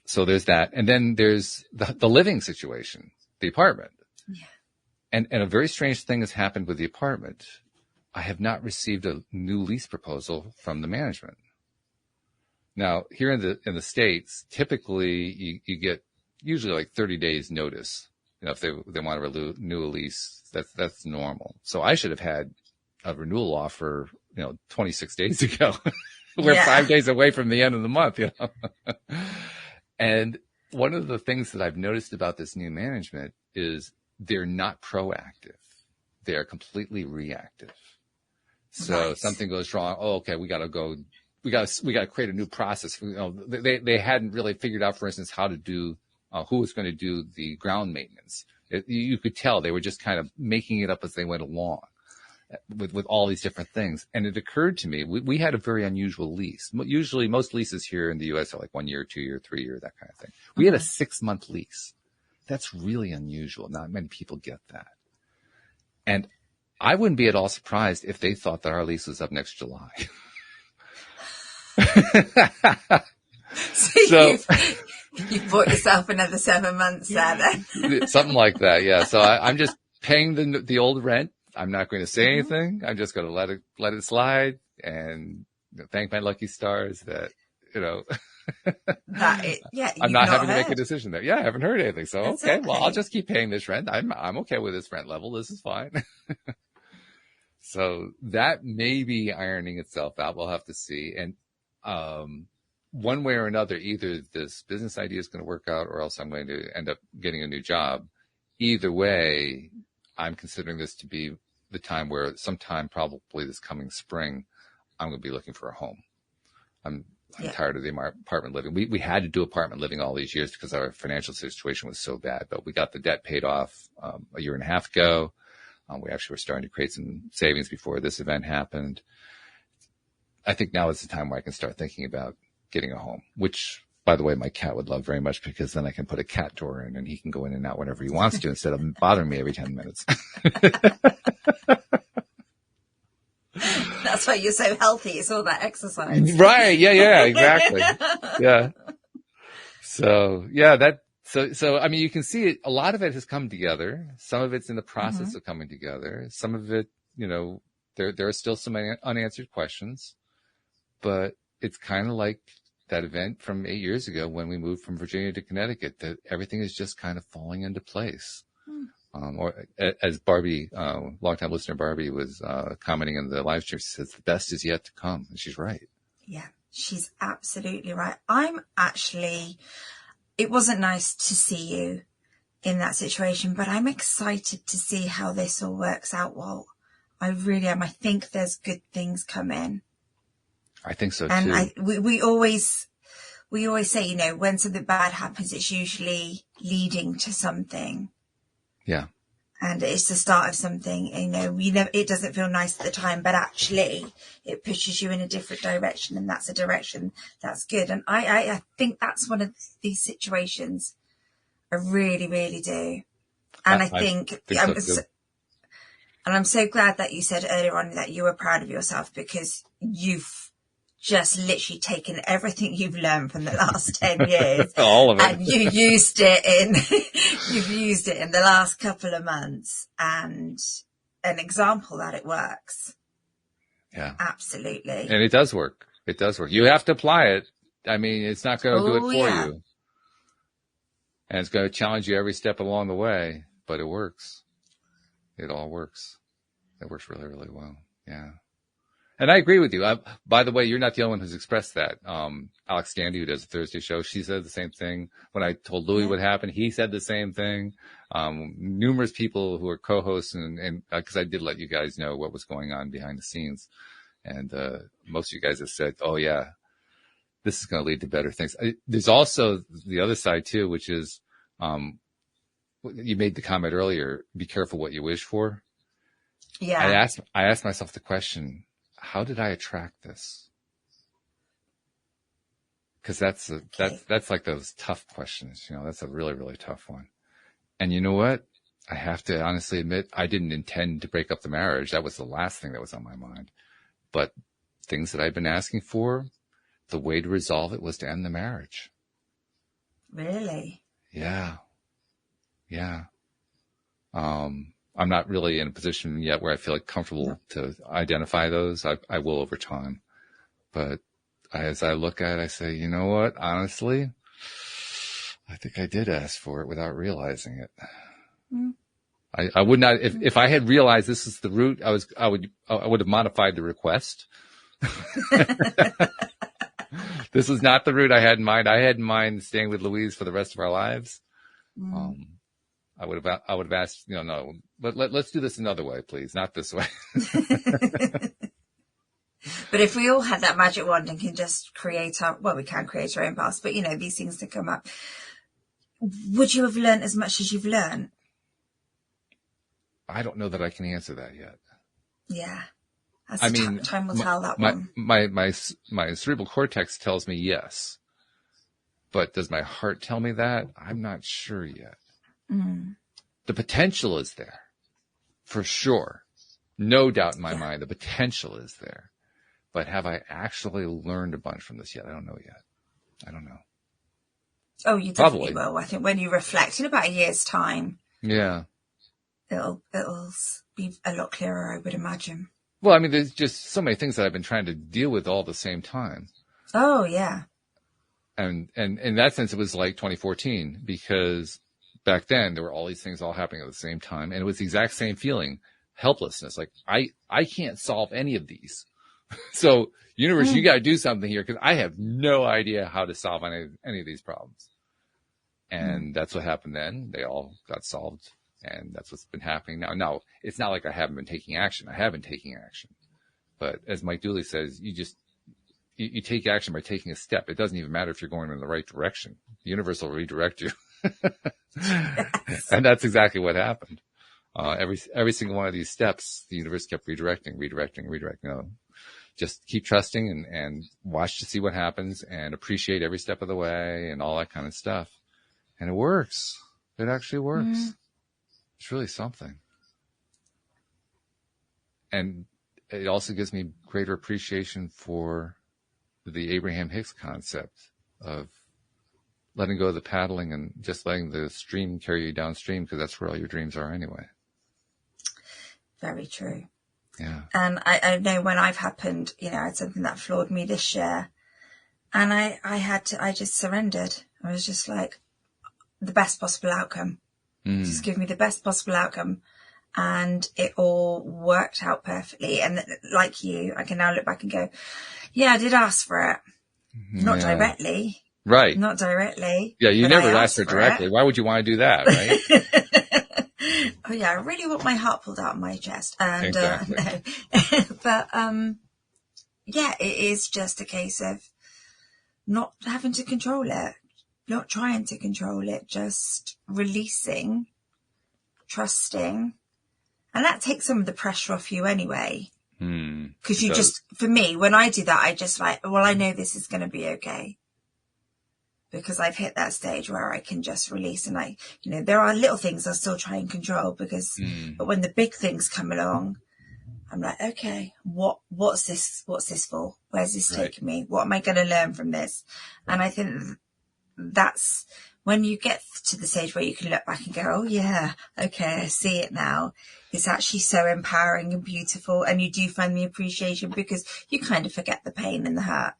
So there's that. And then there's the living situation, the apartment. Yeah. And a very strange thing has happened with the apartment. I have not received a new lease proposal from the management. Now, here in the States, typically you get usually like 30 days notice. If they want to renew a lease, that's normal. So I should have had a renewal offer, 26 days ago. We're 5 days away from the end of the month, And one of the things that I've noticed about this new management is they're not proactive. They are completely reactive. So something goes wrong. Oh, okay, we got to create a new process. They hadn't really figured out, for instance, how to do, who was going to do the ground maintenance. You could tell they were just kind of making it up as they went along with all these different things. And it occurred to me, we had a very unusual lease. Usually most leases here in the U.S. are like 1 year, 2 year, 3 year, that kind of thing. We had a 6-month lease. That's really unusual. Not many people get that. And I wouldn't be at all surprised if they thought that our lease was up next July. So you bought yourself another 7 months there then. Something like that, yeah. So I'm just paying the old rent. I'm not going to say anything. I'm just going to let it slide and thank my lucky stars that, I'm not having to make a decision there. Yeah, I haven't heard anything. So, okay, well, I'll just keep paying this rent. I'm okay with this rent level. This is fine. So that may be ironing itself out. We'll have to see. And, one way or another, either this business idea is going to work out, or else I'm going to end up getting a new job. Either way, I'm considering this to be the time where sometime probably this coming spring, I'm going to be looking for a home. I'm tired of the apartment living. We had to do apartment living all these years because our financial situation was so bad, but we got the debt paid off a year and a half ago. We actually were starting to create some savings before this event happened. I think now is the time where I can start thinking about getting a home, which, by the way, my cat would love very much, because then I can put a cat door in and he can go in and out whenever he wants to instead of bothering me every 10 minutes. That's why you're so healthy. It's all that exercise. Right. Yeah, exactly. Yeah. So, so, I mean, you can see it. A lot of it has come together. Some of it's in the process of coming together. Some of it, there are still some unanswered questions, but it's kind of like that event from 8 years ago when we moved from Virginia to Connecticut, that everything is just kind of falling into place. Or as Barbie, longtime listener Barbie was commenting in the live stream, she says, the best is yet to come. And she's right. Yeah, she's absolutely right. It wasn't nice to see you in that situation, but I'm excited to see how this all works out, Walt. I really am. I think there's good things coming. I think so too. And we we always say, when something bad happens, it's usually leading to something. Yeah. And it's the start of something, it doesn't feel nice at the time, but actually it pushes you in a different direction, and that's a direction that's good. And I think that's one of these situations. I really, really do. And I think I'm so glad that you said earlier on that you were proud of yourself, because you've just literally taken everything you've learned from the last 10 years all of it, and you've used it in the last couple of months, and an example that it works. Yeah, absolutely. And it does work. You have to apply it. I mean, it's not going to do it for you, and it's going to challenge you every step along the way, but it works. It all works. It works really, really well. Yeah. And I agree with you. By the way, you're not the only one who's expressed that. Alex Standy, who does the Thursday show, she said the same thing. When I told Louis what happened, he said the same thing. Numerous people who are co-hosts, and because I did let you guys know what was going on behind the scenes. And most of you guys have said, oh, yeah, this is going to lead to better things. There's also the other side, too, which is you made the comment earlier, be careful what you wish for. Yeah. I asked myself the question, how did I attract this? Because that's like those tough questions. That's a really, really tough one. And you know what? I have to honestly admit, I didn't intend to break up the marriage. That was the last thing that was on my mind. But things that I've been asking for, the way to resolve it was to end the marriage. Really? Yeah. Yeah. I'm not really in a position yet where I feel like comfortable to identify those. I will over time. But as I look at it, I say, you know what? Honestly, I think I did ask for it without realizing it. Mm. I would not, if I had realized this is the route, I would have modified the request. This was not the route I had in mind. I had in mind staying with Louise for the rest of our lives. Mm. I would have asked, no, but let's do this another way, please. Not this way. But if we all had that magic wand and can just we can create our own paths, but these things to come up, would you have learned as much as you've learned? I don't know that I can answer that yet. Yeah. Time will tell that one. My cerebral cortex tells me yes. But does my heart tell me that? I'm not sure yet. Mm. The potential is there, for sure. No doubt in my mind, the potential is there. But have I actually learned a bunch from this yet? I don't know yet. I don't know. Oh, you definitely will. I think when you reflect in about a year's time, it'll be a lot clearer, I would imagine. Well, I mean, there's just so many things that I've been trying to deal with all at the same time. Oh, yeah. And in that sense, it was like 2014, because back then there were all these things all happening at the same time. And it was the exact same feeling, helplessness. Like, I can't solve any of these. So universe, you got to do something here, because I have no idea how to solve any of these problems. And that's what happened then. They all got solved. And that's what's been happening now. Now, it's not like I haven't been taking action. I have been taking action. But as Mike Dooley says, you take action by taking a step. It doesn't even matter if you're going in the right direction. The universe will redirect you. Yes. And that's exactly what happened. Every single one of these steps, the universe kept redirecting. Just keep trusting and watch to see what happens, and appreciate every step of the way and all that kind of stuff. And it works. It actually works. Mm. It's really something. And it also gives me greater appreciation for the Abraham Hicks concept of letting go of the paddling and just letting the stream carry you downstream, because that's where all your dreams are anyway. Very true. Yeah. And I know when I've happened, I had something that floored me this year, and I just surrendered. I was just like, the best possible outcome. Just give me the best possible outcome. And it all worked out perfectly. And like you, I can now look back and go, yeah, I did ask for it. Not directly. Right. Not directly. Yeah, you never asked for it directly. Why would you want to do that, right? Oh, yeah, I really want my heart pulled out of my chest. And exactly. No. But, yeah, it is just a case of not having to control it, not trying to control it, just releasing, trusting. And that takes some of the pressure off you anyway. Because you just, for me, when I do that, I just like, well, I know this is going to be okay. Because I've hit that stage where I can just release, and there are little things I still try and control but when the big things come along, I'm like, okay, what's this for? Where's this taking me? What am I going to learn from this? And I think that's when you get to the stage where you can look back and go, oh yeah, okay, I see it now. It's actually so empowering and beautiful. And you do find the appreciation because you kind of forget the pain and the hurt.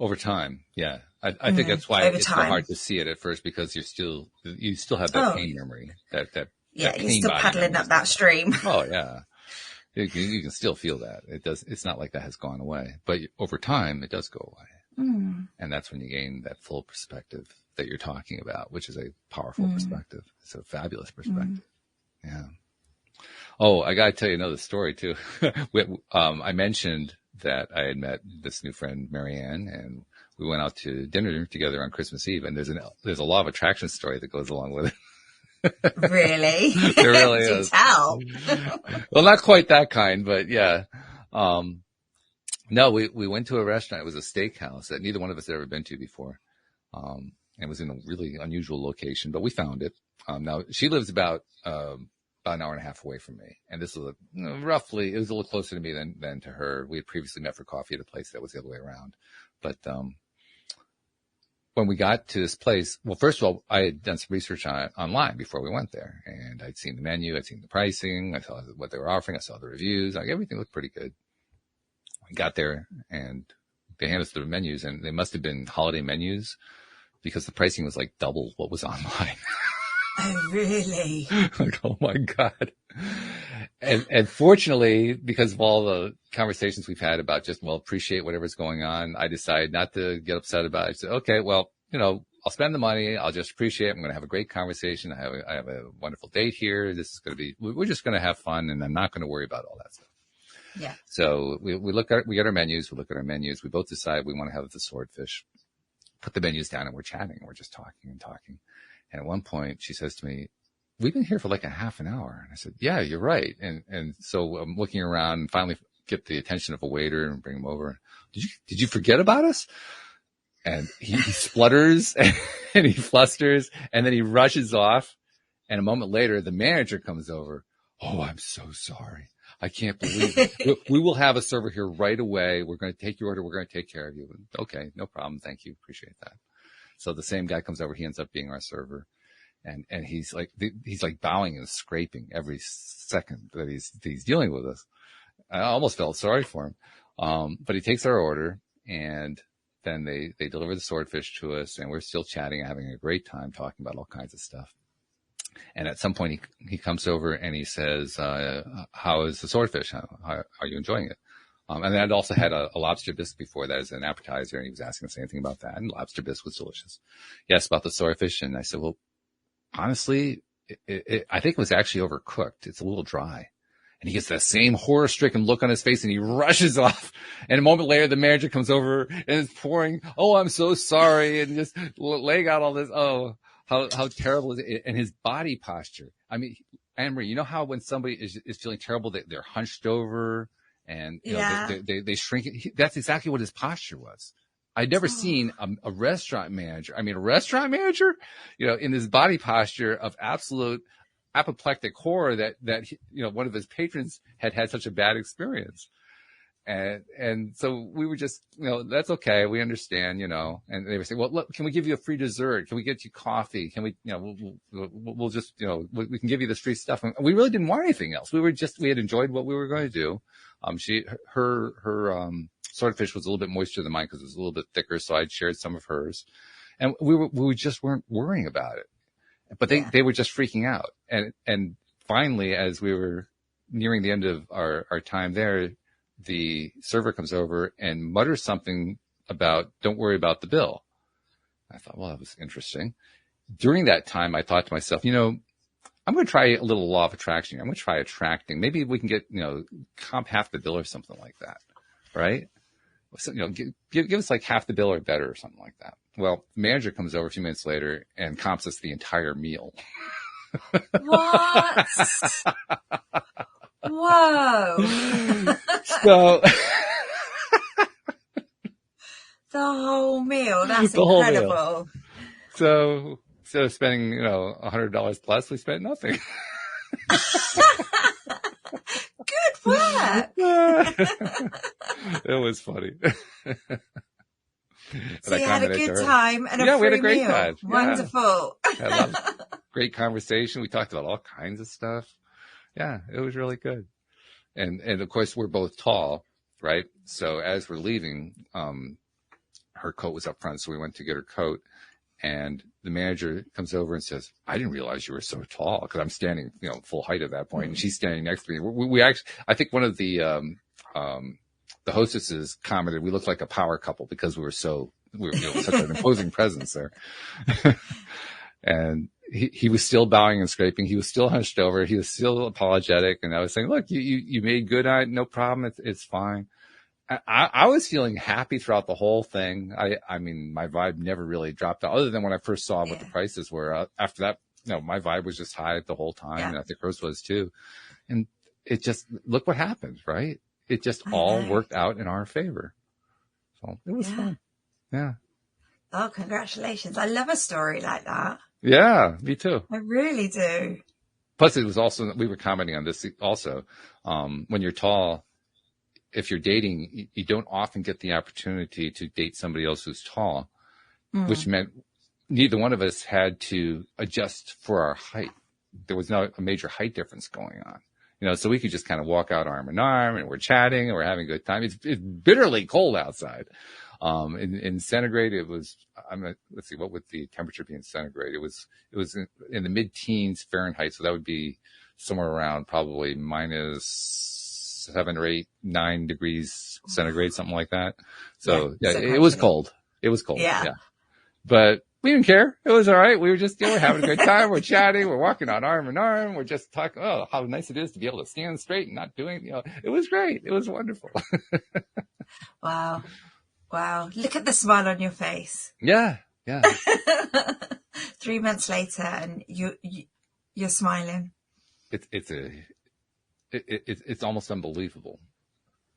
Over time. Yeah. I think that's why it's so hard to see it at first, because you still have that pain memory, that you're pain still paddling up that stream. Oh yeah. You can still feel that. It's not like that has gone away, but over time it does go away. And that's when you gain that full perspective that you're talking about, which is a powerful perspective. It's a fabulous perspective. Yeah. Oh, I got to tell you another story too. I mentioned that I had met this new friend, Marianne, and we went out to dinner together on Christmas Eve, and there's a law of attraction story that goes along with it. Really? There really is. Do tell. Well, not quite that kind, but yeah. No, we went to a restaurant. It was a steakhouse that neither one of us had ever been to before. It was in a really unusual location, but we found it. Now she lives about an hour and a half away from me. And this was roughly, it was a little closer to me than to her. We had previously met for coffee at a place that was the other way around. But, when we got to this place, well, first of all, I had done some research on it online before we went there, and I'd seen the menu, I'd seen the pricing, I saw what they were offering, I saw the reviews, everything looked pretty good. We got there and they handed us the menus, and they must have been holiday menus because the pricing was like double what was online. Oh, really? Like, oh my God. And fortunately, because of all the conversations we've had about just, appreciate whatever's going on, I decided not to get upset about it. I said, okay, well, I'll spend the money. I'll just appreciate it. I'm going to have a great conversation. I have a wonderful date here. This is going to be, we're just going to have fun, and I'm not going to worry about all that stuff. Yeah. So we get our menus. We look at our menus. We both decide we want to have the swordfish, put the menus down, and we're chatting. We're just talking and talking. And at one point she says to me, we've been here for like a half an hour. And I said, yeah, you're right. And so I'm looking around and finally get the attention of a waiter and bring him over. Did you forget about us? And he splutters and he flusters, and then he rushes off. And a moment later, the manager comes over. Oh, I'm so sorry. I can't believe it. We will have a server here right away. We're going to take your order. We're going to take care of you. Okay, no problem. Thank you. Appreciate that. So the same guy comes over. He ends up being our server. And he's like bowing and scraping every second that he's dealing with us. I almost felt sorry for him. But he takes our order, and then they deliver the swordfish to us, and we're still chatting, having a great time, talking about all kinds of stuff. And at some point he comes over and he says, how is the swordfish? How are you enjoying it? And then I'd also had a lobster bisque before that as an appetizer, and he was asking us anything about that. And lobster bisque was delicious. He asked about the swordfish, and I said, well, honestly, I think it was actually overcooked. It's a little dry. And he gets that same horror-stricken look on his face, and he rushes off. And a moment later, the manager comes over and is pouring, oh, I'm so sorry, and just laying out all this. Oh, how terrible is it? And his body posture. I mean, Anne-Marie, you know how when somebody is feeling terrible, they're hunched over and they shrink it? That's exactly what his posture was. I'd never seen a restaurant manager, in this body posture of absolute apoplectic horror that one of his patrons had such a bad experience. And so we were just, that's okay. We understand, and they were saying, well, look, can we give you a free dessert? Can we get you coffee? Can we, we'll just, we can give you this free stuff. And we really didn't want anything else. We had enjoyed what we were going to do. Her swordfish was a little bit moister than mine because it was a little bit thicker. So I'd shared some of hers, and we just weren't worrying about it, but they were just freaking out. And finally, as we were nearing the end of our time there, the server comes over and mutters something about, don't worry about the bill. I thought, well, that was interesting. During that time, I thought to myself, I'm going to try a little law of attraction. I'm going to try attracting. Maybe we can get, comp half the bill or something like that. Right. So, give us like half the bill or better or something like that. Well, the manager comes over a few minutes later and comps us the entire meal. What? Whoa. So The whole meal. That's the whole incredible. meal. So instead of spending, $100 plus, we spent nothing. Good work. It was funny. So you had a good time and a free we had a great meal. time. Wonderful. Had a lot of great conversation. We talked about all kinds of stuff. Yeah, it was really good. And of course, we're both tall, right? So as we're leaving, her coat was up front, so we went to get her coat. And the manager comes over and says, "I didn't realize you were so tall," because I'm standing, full height at that point, and she's standing next to me. We actually, I think one of the hostesses commented we looked like a power couple because we were such an imposing presence there. And he was still bowing and scraping. He was still hunched over. He was still apologetic. And I was saying, "Look, you made good on it. No problem. It's fine." I was feeling happy throughout the whole thing. I mean, my vibe never really dropped out, other than when I first saw what the prices were. After that, my vibe was just high the whole time, and I think hers was too. And it just, look what happened, right? It just all worked out in our favor. So it was fun. Yeah. Oh, congratulations. I love a story like that. Yeah, me too. I really do. Plus, it was also, we were commenting on this also, when you're tall, if you're dating, you don't often get the opportunity to date somebody else who's tall, which meant neither one of us had to adjust for our height. There was not a major height difference going on, so we could just kind of walk out arm in arm, and we're chatting and we're having a good time. It's bitterly cold outside. In centigrade, it was, let's see, what would the temperature be in centigrade? It was in the mid-teens Fahrenheit. So that would be somewhere around probably -7 or 8, 9 degrees centigrade, something like that. So it was cold. It was cold. Yeah. But we didn't care. It was all right. We were just, we're having a good time. We're chatting. We're walking on arm in arm. We're just talking, how nice it is to be able to stand straight and not doing, it was great. It was wonderful. Wow. Look at the smile on your face. Yeah. 3 months later and you're smiling. It's almost unbelievable.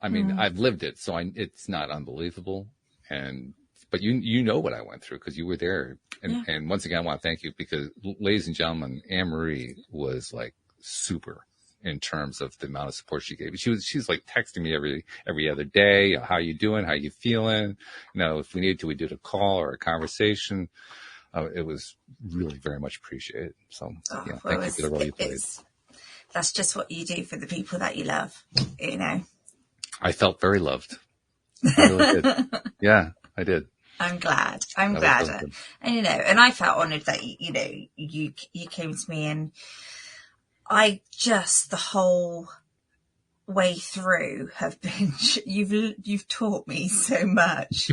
I mean, I've lived it, so it's not unbelievable. But you know what I went through because you were there. And once again, I want to thank you because, ladies and gentlemen, Anne-Marie was like super in terms of the amount of support she gave. She's like texting me every other day. How you doing? How you feeling? If we needed to, we did a call or a conversation. It was really very much appreciated. So thank you for the role you played. That's just what you do for the people that you love, I felt very loved. I really did. Yeah, I did. I'm glad. And I felt honored that, you came to me, and the whole way through have been, you've taught me so much.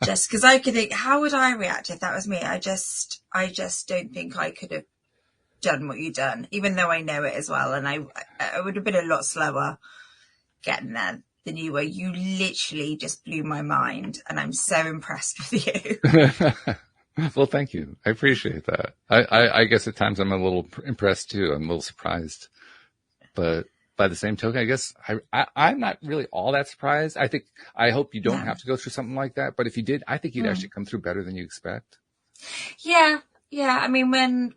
Just because I could think, how would I react if that was me? I just don't think I could have done what you've done, even though I know it as well. And I would have been a lot slower getting there than you were. You literally just blew my mind, and I'm so impressed with you. Well, thank you. I appreciate that. I guess at times I'm a little impressed too. I'm a little surprised, but by the same token, I guess I'm not really all that surprised. I hope you don't have to go through something like that. But if you did, I think you'd actually come through better than you expect. Yeah. I mean, when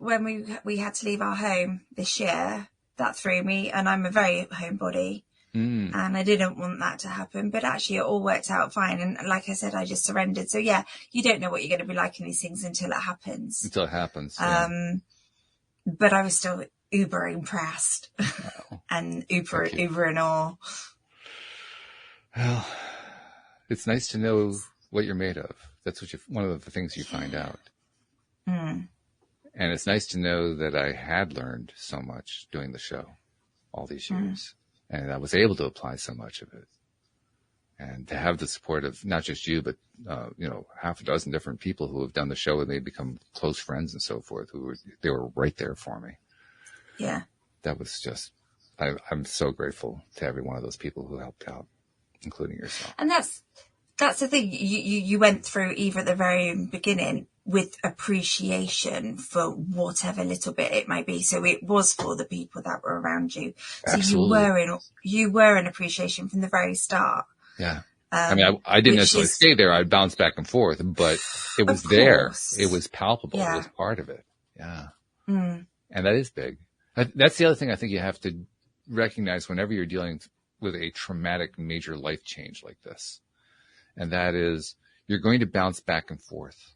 we had to leave our home this year, that threw me, and I'm a very homebody. And I didn't want that to happen, but actually it all worked out fine. And like I said, I just surrendered. So you don't know what you're going to be like in these things until it happens. Yeah. But I was still uber impressed and uber in awe. Well, it's nice to know what you're made of. That's one of the things you find out. And it's nice to know that I had learned so much doing the show all these years. And I was able to apply so much of it, and to have the support of not just you, but, half a dozen different people who have done the show and they become close friends and so forth, they were right there for me. Yeah. That was just, I'm so grateful to every one of those people who helped out, including yourself. And that's that's the thing. You went through either at the very beginning with appreciation for whatever little bit it might be. So it was for the people that were around you. So Absolutely. you were in appreciation from the very start. Yeah. I mean, I didn't necessarily stay there. I'd bounce back and forth, but it was there. It was palpable. Yeah. It was part of it. Yeah. And that is big. That's the other thing I think you have to recognize whenever you're dealing with a traumatic major life change like this. And that is, you're going to bounce back and forth.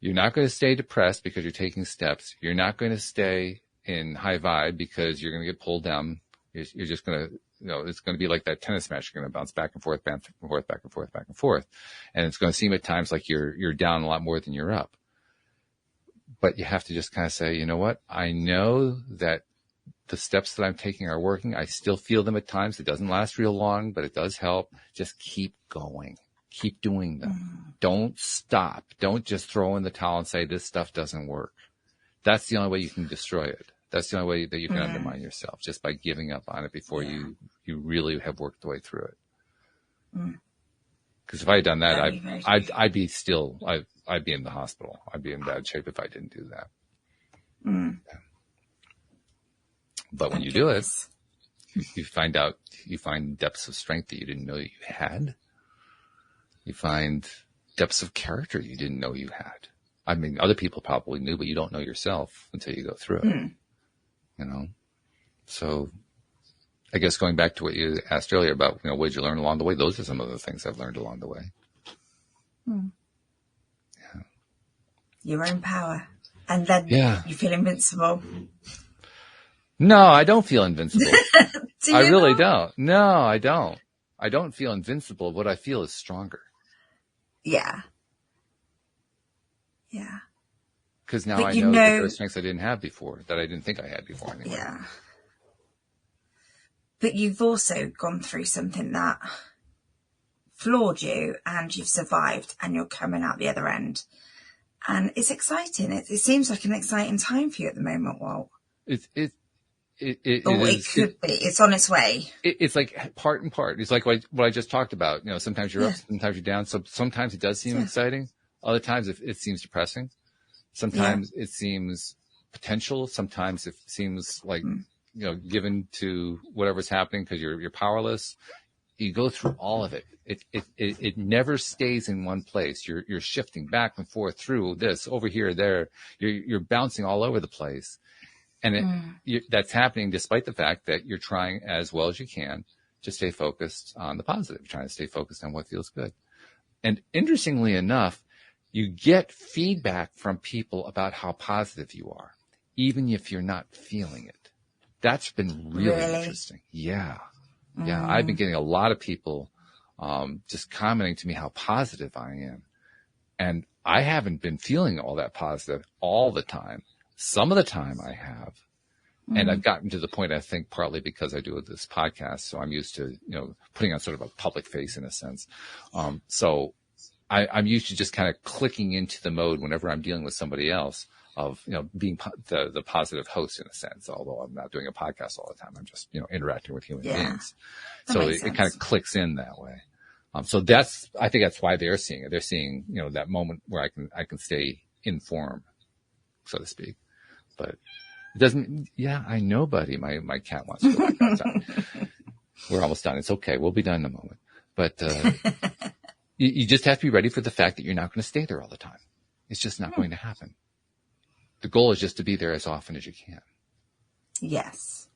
You're not going to stay depressed because you're taking steps. You're not going to stay in high vibe because you're going to get pulled down. You're just going to, it's going to be like that tennis match. You're going to bounce back and forth, back and forth, back and forth, back and forth. And it's going to seem at times like you're down a lot more than you're up. But you have to just kind of say, you know what? I know that the steps that I'm taking are working. I still feel them at times. It doesn't last real long, but it does help. Just keep going. Keep doing them. Don't stop. Don't just throw in the towel and say this stuff doesn't work. That's the only way you can destroy it. That's the only way that you can undermine yourself, just by giving up on it before you really have worked the way through it. Because if I had done that, I'd be still, I'd be in the hospital. I'd be in bad shape if I didn't do that. Yeah. But when you do it, you find depths of strength that you didn't know you had. You find depths of character you didn't know you had. I mean, other people probably knew, but you don't know yourself until you go through it. So I guess going back to what you asked earlier about, what did you learn along the way? Those are some of the things I've learned along the way. Yeah. Your own power. And then you feel invincible. No, I don't feel invincible. I really don't. No, I don't. I don't feel invincible. What I feel is stronger. Yeah. Because now I know that there are strengths I didn't have before, that I didn't think I had before anyway. Yeah. But you've also gone through something that floored you, and you've survived, and you're coming out the other end. And it's exciting. It seems like an exciting time for you at the moment, Walt. It could be. It's on its way. It's like part and part. It's like what I just talked about. Sometimes you're up, sometimes you're down. So sometimes it does seem exciting. Other times it seems depressing. Sometimes it seems potential. Sometimes it seems like, given to whatever's happening because you're powerless. You go through all of it. It never stays in one place. You're shifting back and forth through this, over here, there. You're bouncing all over the place. And that's happening despite the fact that you're trying as well as you can to stay focused on the positive, trying to stay focused on what feels good. And interestingly enough, you get feedback from people about how positive you are, even if you're not feeling it. That's been really interesting. Yeah. Yeah. I've been getting a lot of people just commenting to me how positive I am. And I haven't been feeling all that positive all the time. Some of the time I have, and I've gotten to the point, I think, partly because I do this podcast. So I'm used to, putting on sort of a public face in a sense. So I'm used to just kind of clicking into the mode whenever I'm dealing with somebody else of, being the positive host in a sense, although I'm not doing a podcast all the time. I'm just, interacting with human beings. So it kind of clicks in that way. So I think that's why they're seeing it. They're seeing, that moment where I can stay in form, so to speak. But it doesn't, I know, buddy. My cat wants to go back outside. We're almost done. It's okay. We'll be done in a moment. But, you just have to be ready for the fact that you're not going to stay there all the time. It's just not going to happen. The goal is just to be there as often as you can. Yes.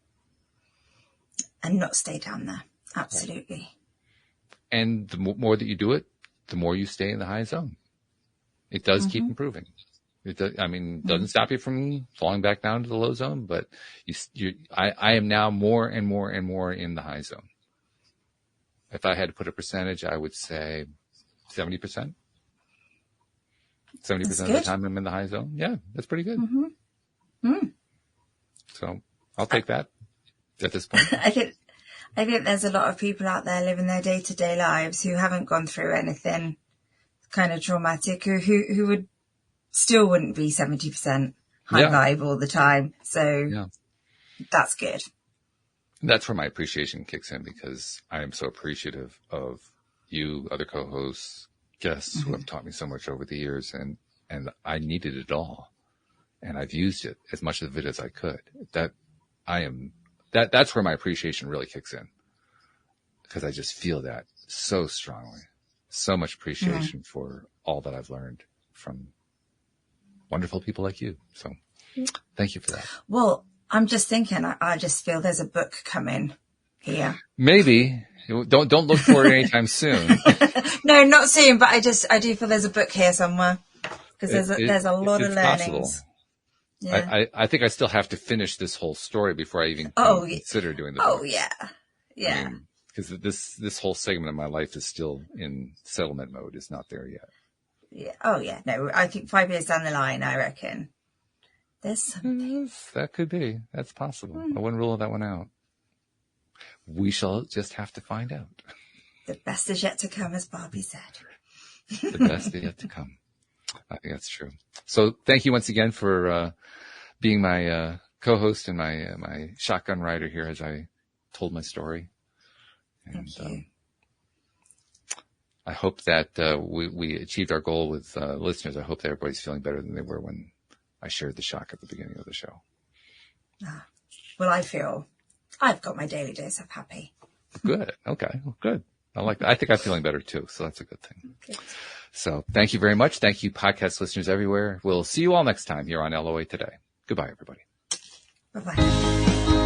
And not stay down there. Absolutely. Right. And the more that you do it, the more you stay in the high zone. It does keep improving. It does, doesn't stop you from falling back down to the low zone, but I am now more and more and more in the high zone. If I had to put a percentage, I would say 70%. 70% of the time I'm in the high zone. Yeah, that's pretty good. So I'll take that at this point. I think there's a lot of people out there living their day-to-day lives who haven't gone through anything kind of traumatic, who wouldn't be 70% high vibe all the time. So that's good. That's where my appreciation kicks in, because I am so appreciative of you, other co-hosts, guests who have taught me so much over the years, and I needed it all, and I've used it as much of it as I could. That's where my appreciation really kicks in, because I just feel that so strongly, so much appreciation for all that I've learned from wonderful people like you. So thank you for that. Well, I'm just thinking, I just feel there's a book coming here. Maybe. Don't look for it anytime soon. No, not soon, but I do feel there's a book here somewhere, because there's a lot of learnings. Possible. Yeah. I think I still have to finish this whole story before I even consider doing the book. Oh, yeah. Yeah. Because this whole segment of my life is still in settlement mode. It's not there yet. Yeah. Oh, yeah. No, I think 5 years down the line, I reckon there's something. That could be. That's possible. I wouldn't rule that one out. We shall just have to find out. The best is yet to come, as Barbie said. The best is yet to come. I think that's true. So thank you once again for being my co-host and my shotgun rider here as I told my story. And Thank you. I hope that we achieved our goal with listeners. I hope that everybody's feeling better than they were when I shared the shock at the beginning of the show. Well, I feel I've got my daily dose of happy. Good. Okay. Well, good. I like that. I think I'm feeling better too, so that's a good thing. Good. So thank you very much. Thank you, podcast listeners everywhere. We'll see you all next time here on LOA Today. Goodbye, everybody. Bye-bye.